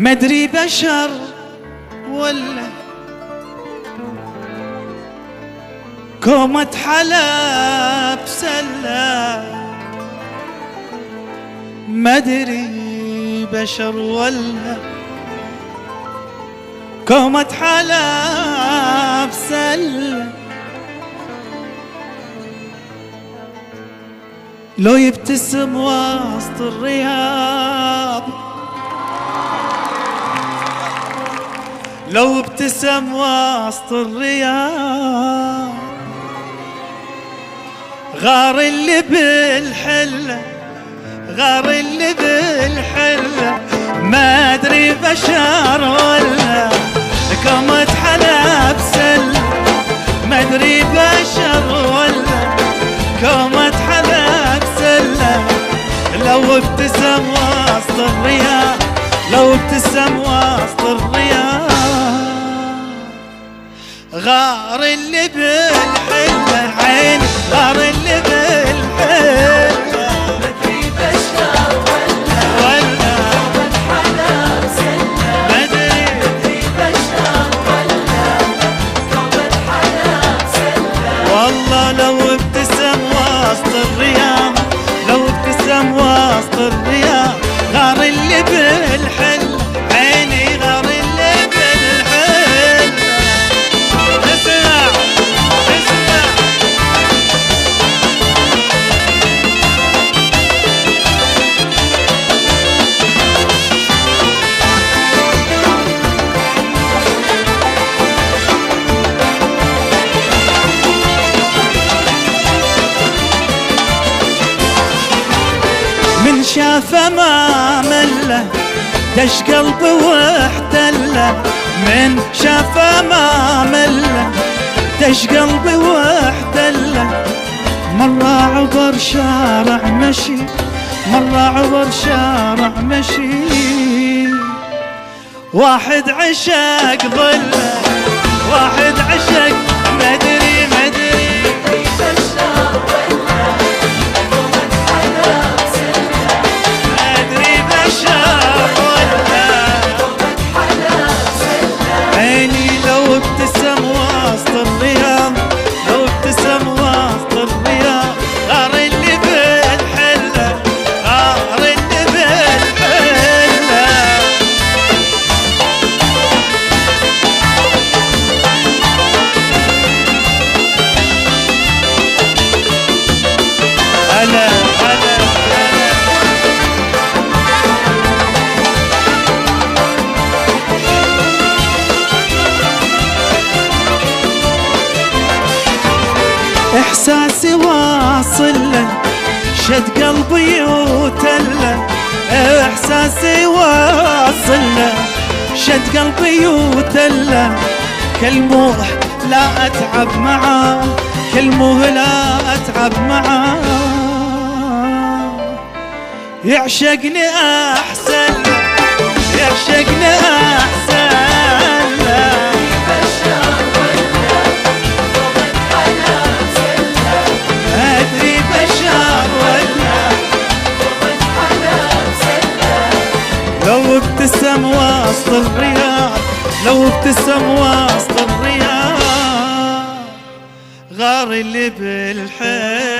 مدري بشر ولا كومة حلب سلة، مدري بشر ولا كومة حلب سلة. لو يبتسم وسط الرياض، لو ابتسم وسط الرياض، غار اللي بالحلة، غار اللي بالحلة، ما ادري بشر ولا كومة حلب سلة، ما ادري بشر ولا كومة حلب سلة. لو ابتسم وسط الرياض، لو ابتسم وسط الرياض، غار اللي بالحلة عين، غار اللي بالحلة، مدري بشر ولا كومة حلب سلة، مدري بشر ولا كومة حلب سلة. والله لو ابتسم وسط الرياض، لو ابتسم وسط الرياض، غار اللي بالحلة عيني، غار اللي بالحلة. اسمع اسمع من شافه ما مله، دش قلبي واحتله، من شافه ما مله، دش قلبي واحتله. مرة عبر شارع مشي، مرة عبر شارع مشي، واحد عشق ظله، واحد عشق مدري مدري بشر ولا كومة حلب سلة، مدري بشر ولا كومة حلب سلة. عيني لو ابتسم وسط الرياض، لو ابتسم وسط الرياض، غار اللي بالحلة، غار اللي بالحلة. هلا هلا هلا. احساسي واصل له، شد قلبي وتله، احساسي واصل له، شد قلبي وتله. كلمه لا اتعب معاه، كلمه لا اتعب معاه، يعشقني احسن له، يعشقني احسن له. بشر ولا كومة حلب سلة، ادري بشر ولا كومة حلب سلة. لو ابتسم وسط الرياض، لو ابتسم وسط الرياض، غار اللي بالحيل.